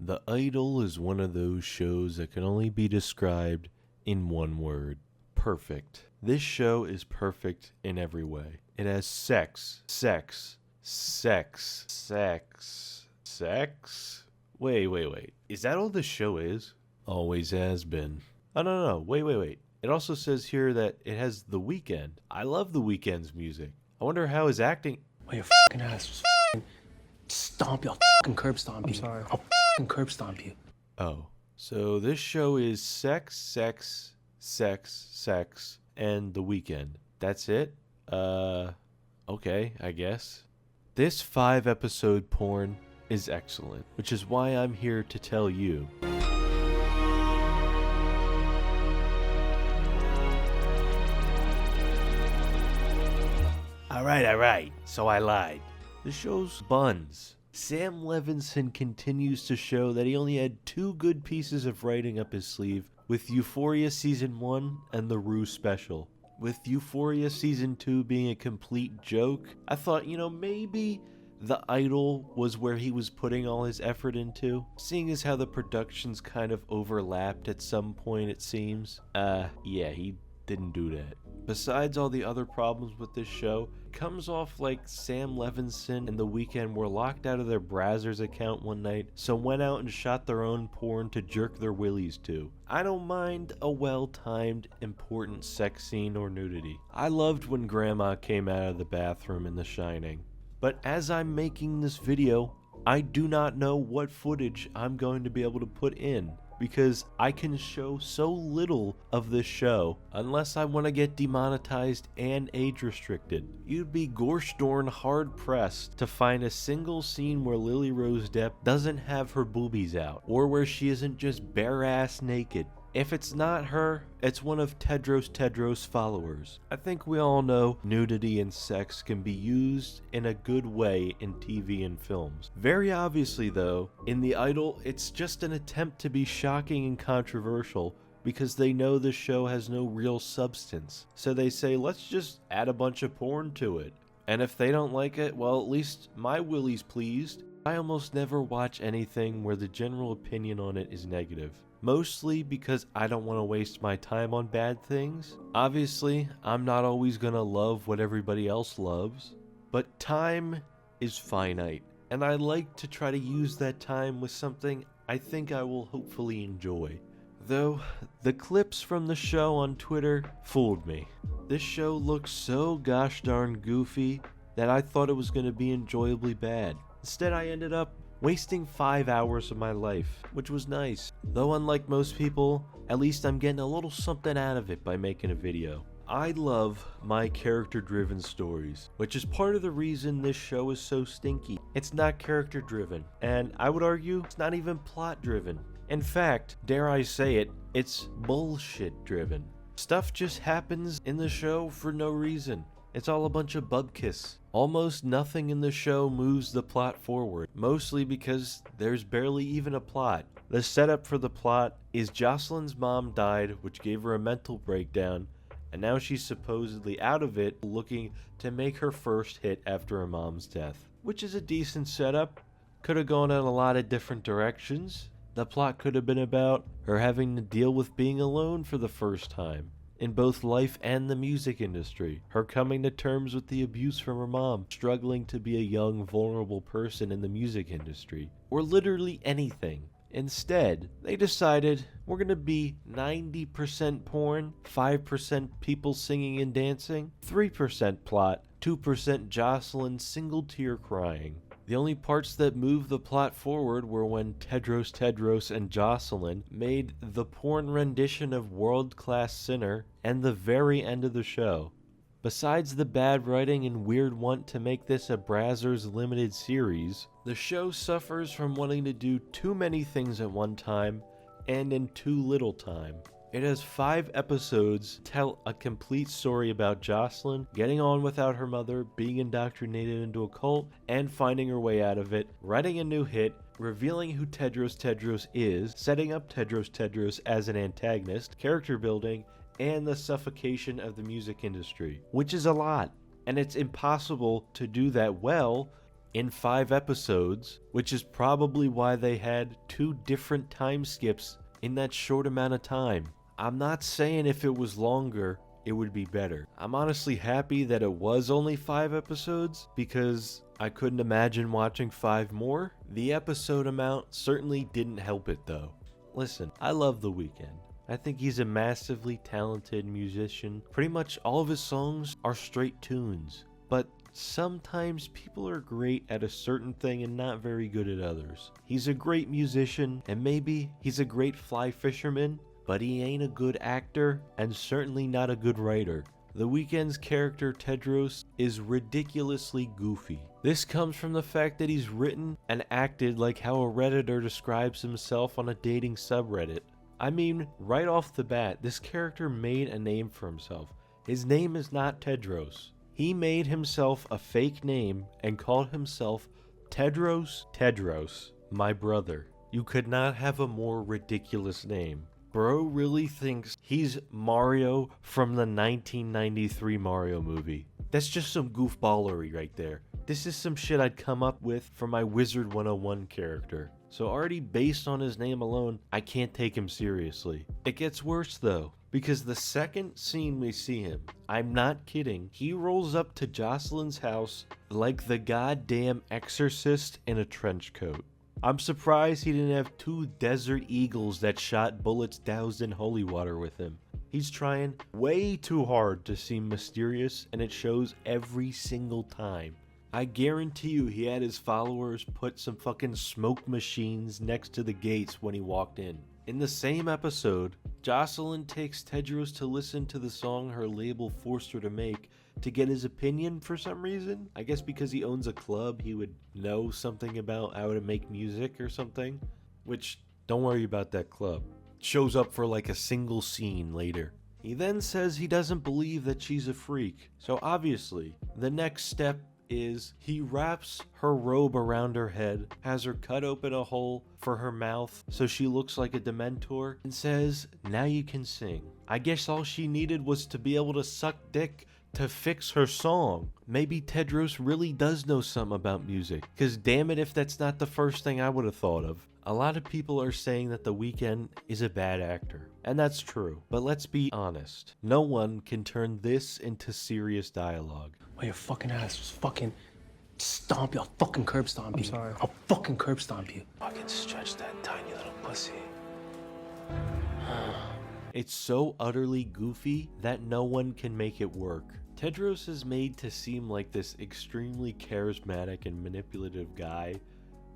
The Idol is one of those shows that can only be described in one word. Perfect. This show is perfect in every way. It has sex. Wait. Is that all the show is? Always has been. Oh, no. Wait. It also says here that it has The Weeknd. I love The Weeknd's music. I wonder how his acting... Well, your fucking ass was stomp you. I'll fucking curb stomp you. I'm sorry. I'll fucking curb stomp you. Oh. So this show is sex, and The Weeknd. That's it? Okay, I guess. This 5-episode porn is excellent, which is why I'm here to tell you. Alright, so I lied. The show's buns. Sam Levinson continues to show that he only had 2 good pieces of writing up his sleeve with Euphoria Season 1 and the Rue special. With Euphoria Season 2 being a complete joke, I thought, maybe The Idol was where he was putting all his effort into, seeing as how the productions kind of overlapped at some point, it seems. He didn't do that. Besides all the other problems with this show, it comes off like Sam Levinson and The Weeknd were locked out of their Brazzers account one night, so went out and shot their own porn to jerk their willies to. I don't mind a well-timed, important sex scene or nudity. I loved when Grandma came out of the bathroom in The Shining. But as I'm making this video, I do not know what footage I'm going to be able to put in, because I can show so little of this show unless I want to get demonetized and age restricted. You'd be gosh darn hard pressed to find a single scene where Lily Rose-depp doesn't have her boobies out, or where she isn't just bare ass naked. If it's not her, it's one of Tedros' followers. I think we all know nudity and sex can be used in a good way in TV and films. Very obviously though, in The Idol, it's just an attempt to be shocking and controversial because they know the show has no real substance. So they say, let's just add a bunch of porn to it. And if they don't like it, well, at least my willie's pleased. I almost never watch anything where the general opinion on it is negative. Mostly because I don't want to waste my time on bad things. Obviously, I'm not always gonna love what everybody else loves, but time is finite, and I like to try to use that time with something I think I will hopefully enjoy. Though, the clips from the show on Twitter fooled me. This show looks so gosh darn goofy that I thought it was gonna be enjoyably bad. Instead, I ended up wasting 5 hours of my life, which was nice. Though unlike most people, at least I'm getting a little something out of it by making a video. I love my character-driven stories, which is part of the reason this show is so stinky. It's not character-driven, and I would argue it's not even plot-driven. In fact, dare I say it, it's bullshit-driven. Stuff just happens in the show for no reason. It's all a bunch of bubkiss. Almost nothing in the show moves the plot forward, mostly because there's barely even a plot. The setup for the plot is Jocelyn's mom died, which gave her a mental breakdown, and now she's supposedly out of it, looking to make her first hit after her mom's death. Which is a decent setup. Could have gone in a lot of different directions. The plot could have been about her having to deal with being alone for the first time in both life and the music industry, her coming to terms with the abuse from her mom, struggling to be a young, vulnerable person in the music industry, or literally anything. Instead, they decided we're gonna be 90% porn, 5% people singing and dancing, 3% plot, 2% Jocelyn single tear crying. The only parts that moved the plot forward were when Tedros and Jocelyn made the porn rendition of World Class Sinner and the very end of the show. Besides the bad writing and weird want to make this a Brazzers limited series, the show suffers from wanting to do too many things at one time and in too little time. It has 5 episodes tell a complete story about Jocelyn getting on without her mother, being indoctrinated into a cult, and finding her way out of it, writing a new hit, revealing who Tedros is, setting up Tedros as an antagonist, character building, and the suffocation of the music industry, which is a lot. And it's impossible to do that well in 5 episodes, which is probably why they had 2 different time skips in that short amount of time. I'm not saying if it was longer, it would be better. I'm honestly happy that it was only 5 episodes because I couldn't imagine watching 5 more. The episode amount certainly didn't help it though. Listen, I love The Weeknd. I think he's a massively talented musician. Pretty much all of his songs are straight tunes, but sometimes people are great at a certain thing and not very good at others. He's a great musician, and maybe he's a great fly fisherman, but he ain't a good actor, and certainly not a good writer. The Weeknd's character Tedros is ridiculously goofy. This comes from the fact that he's written and acted like how a Redditor describes himself on a dating subreddit. I mean, right off the bat, this character made a name for himself. His name is not Tedros. He made himself a fake name and called himself Tedros, my brother. You could not have a more ridiculous name. Bro really thinks he's Mario from the 1993 Mario movie. That's just some goofballery right there. This is some shit I'd come up with for my Wizard 101 character. So already based on his name alone, I can't take him seriously. It gets worse though, because the second scene we see him, I'm not kidding, he rolls up to Jocelyn's house like the goddamn exorcist in a trench coat. I'm surprised he didn't have 2 desert eagles that shot bullets doused in holy water with him. He's trying way too hard to seem mysterious, and it shows every single time. I guarantee you he had his followers put some fucking smoke machines next to the gates when he walked in. In the same episode, Jocelyn takes Tedros to listen to the song her label forced her to make to get his opinion for some reason. I guess because he owns a club, he would know something about how to make music or something. Which, don't worry about that club. Shows up for like a single scene later. He then says he doesn't believe that she's a freak. So obviously, the next step is he wraps her robe around her head, has her cut open a hole for her mouth so she looks like a Dementor, and says, "Now you can sing." I guess all she needed was to be able to suck dick to fix her song. Maybe Tedros really does know something about music, cause damn it if that's not the first thing I would have thought of. A lot of people are saying that The Weeknd is a bad actor, and that's true, but let's be honest. No one can turn this into serious dialogue. Well, your fucking ass just fucking stomp you. I'll fucking curb stomp you. I'm sorry. I'll fucking curb stomp you. Fucking stretch that tiny little pussy. It's so utterly goofy that no one can make it work. Tedros is made to seem like this extremely charismatic and manipulative guy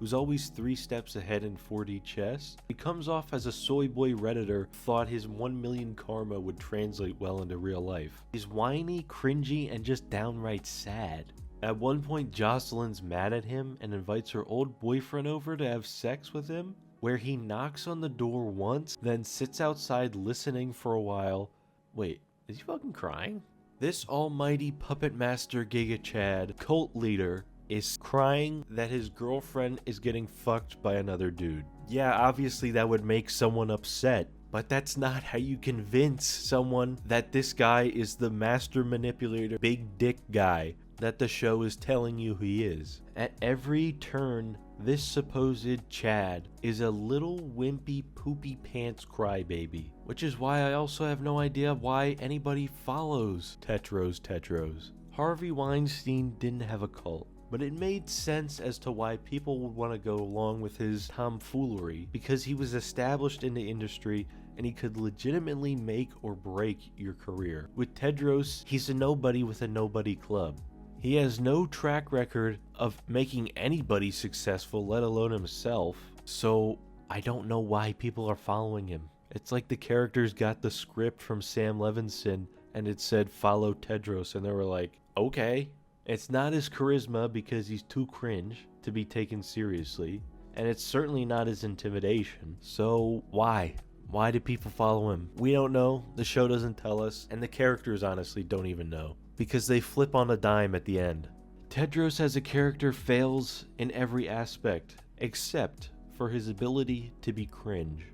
who's always 3 steps ahead in 4D chess. He comes off as a soy boy Redditor thought his 1 million karma would translate well into real life. He's whiny, cringy, and just downright sad. At one point, Jocelyn's mad at him and invites her old boyfriend over to have sex with him, where he knocks on the door once, then sits outside listening for a while. Wait, is he fucking crying? This almighty puppet master Giga Chad cult leader is crying that his girlfriend is getting fucked by another dude. Yeah, obviously that would make someone upset, but that's not how you convince someone that this guy is the master manipulator, big dick guy that the show is telling you he is. At every turn, this supposed Chad is a little wimpy poopy pants crybaby, which is why I also have no idea why anybody follows Tedros. Harvey Weinstein didn't have a cult, but it made sense as to why people would want to go along with his tomfoolery, because he was established in the industry and he could legitimately make or break your career. With Tedros, he's a nobody with a nobody club. He has no track record of making anybody successful, let alone himself, so I don't know why people are following him. It's like the characters got the script from Sam Levinson and it said follow Tedros, and they were like, okay. It's not his charisma because he's too cringe to be taken seriously, and it's certainly not his intimidation. So why? Why do people follow him? We don't know, the show doesn't tell us, and the characters honestly don't even know, because they flip on a dime at the end. Tedros as a character fails in every aspect, except for his ability to be cringe.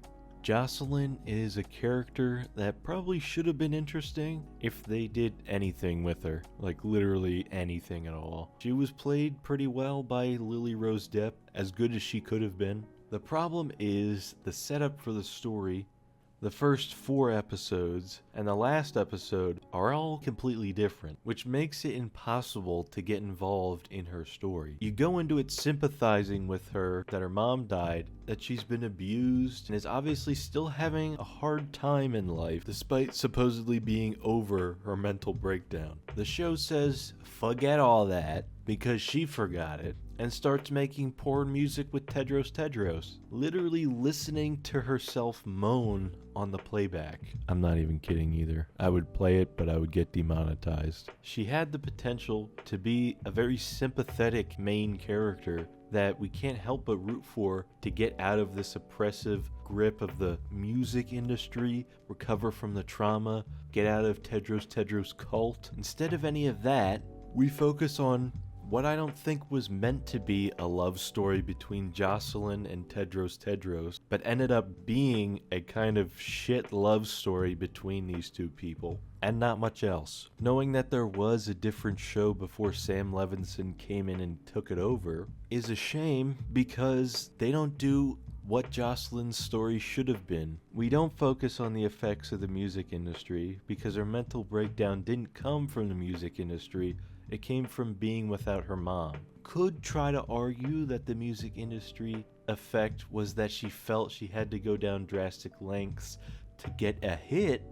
Jocelyn is a character that probably should have been interesting if they did anything with her, like literally anything at all. She was played pretty well by Rose-depp, as good as she could have been. The problem is the setup for the story. The first 4 episodes and the last episode are all completely different, which makes it impossible to get involved in her story. You go into it sympathizing with her, that her mom died, that she's been abused, and is obviously still having a hard time in life, despite supposedly being over her mental breakdown. The show says, forget all that, because she forgot it, and starts making porn music with Tedros. Literally listening to herself moan on the playback. I'm not even kidding either. I would play it, but I would get demonetized. She had the potential to be a very sympathetic main character that we can't help but root for to get out of this oppressive grip of the music industry, recover from the trauma, get out of Tedros' cult. Instead of any of that, we focus on what I don't think was meant to be a love story between Jocelyn and Tedros, but ended up being a kind of shit love story between these two people, and not much else. Knowing that there was a different show before Sam Levinson came in and took it over is a shame, because they don't do what Jocelyn's story should have been. We don't focus on the effects of the music industry, because her mental breakdown didn't come from the music industry. It came from being without her mom. Could try to argue that the music industry effect was that she felt she had to go down drastic lengths to get a hit,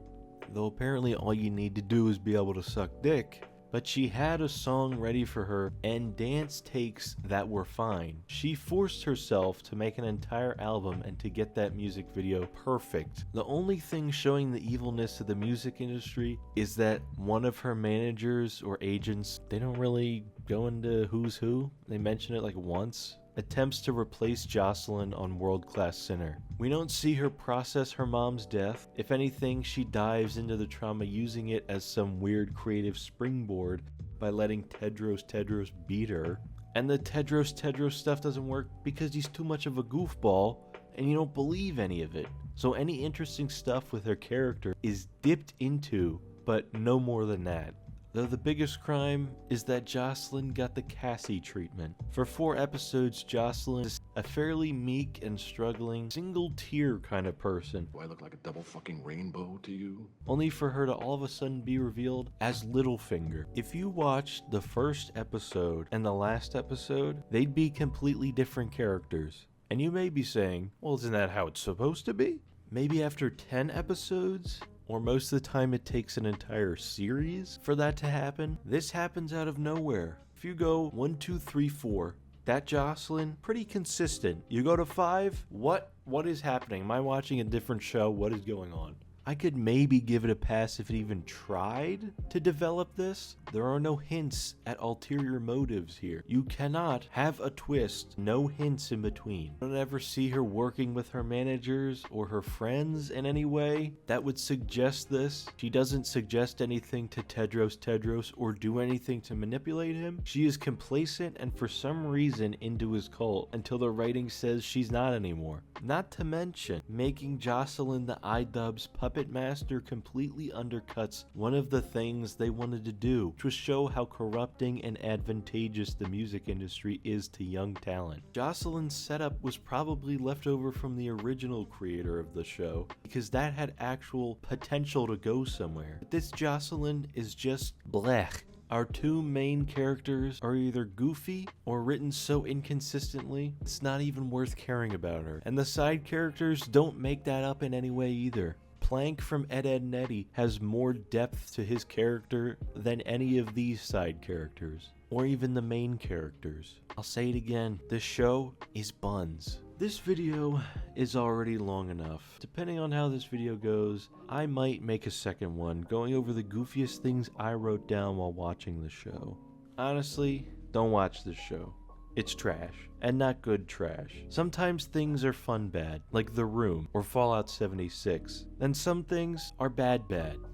though apparently all you need to do is be able to suck dick. But she had a song ready for her and dance takes that were fine. She forced herself to make an entire album and to get that music video perfect. The only thing showing the evilness of the music industry is that one of her managers or agents, they don't really go into who's who. They mention it like once. Attempts to replace Jocelyn on World Class Sinner. We don't see her process her mom's death. If anything, she dives into the trauma using it as some weird creative springboard by letting Tedros beat her. And the Tedros stuff doesn't work because he's too much of a goofball and you don't believe any of it. So any interesting stuff with her character is dipped into, but no more than that. Though the biggest crime is that Jocelyn got the Cassie treatment. For 4 episodes, Jocelyn is a fairly meek and struggling, single-tier kind of person. Do I look like a double fucking rainbow to you? Only for her to all of a sudden be revealed as Littlefinger. If you watched the first episode and the last episode, they'd be completely different characters. And you may be saying, well, isn't that how it's supposed to be? Maybe after 10 episodes? Or most of the time it takes an entire series for that to happen. This happens out of nowhere. If you go 1, 2, 3, 4, that Jocelyn, pretty consistent. You go to 5, what is happening? Am I watching a different show? What is going on? I could maybe give it a pass if it even tried to develop this. There are no hints at ulterior motives here. You cannot have a twist, no hints in between. I don't ever see her working with her managers or her friends in any way that would suggest this. She doesn't suggest anything to Tedros or do anything to manipulate him. She is complacent and for some reason into his cult until the writing says she's not anymore. Not to mention, making Jocelyn the iDubbbz puppet master completely undercuts one of the things they wanted to do, which was show how corrupting and advantageous the music industry is to young talent. Jocelyn's setup was probably left over from the original creator of the show, because that had actual potential to go somewhere. But this Jocelyn is just blech. Our 2 main characters are either goofy or written so inconsistently, it's not even worth caring about her. And the side characters don't make that up in any way either. Plank from Ed, Edd n Eddy has more depth to his character than any of these side characters, or even the main characters. I'll say it again, this show is buns. This video is already long enough. Depending on how this video goes, I might make a second one going over the goofiest things I wrote down while watching the show. Honestly, don't watch this show. It's trash, and not good trash. Sometimes things are fun bad, like The Room or Fallout 76. And some things are bad,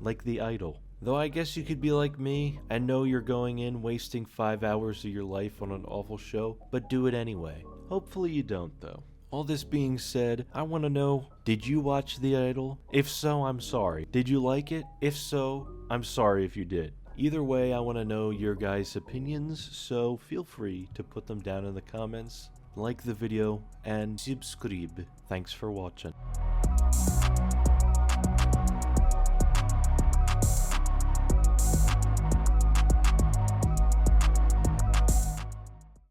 like The Idol. Though I guess you could be like me and know you're going in wasting 5 hours of your life on an awful show, but do it anyway. Hopefully you don't though. All this being said, I want to know, did you watch The Idol? If so, I'm sorry. Did you like it? If so, I'm sorry if you did. Either way, I want to know your guys' opinions, so feel free to put them down in the comments. Like the video and subscribe. Thanks for watching.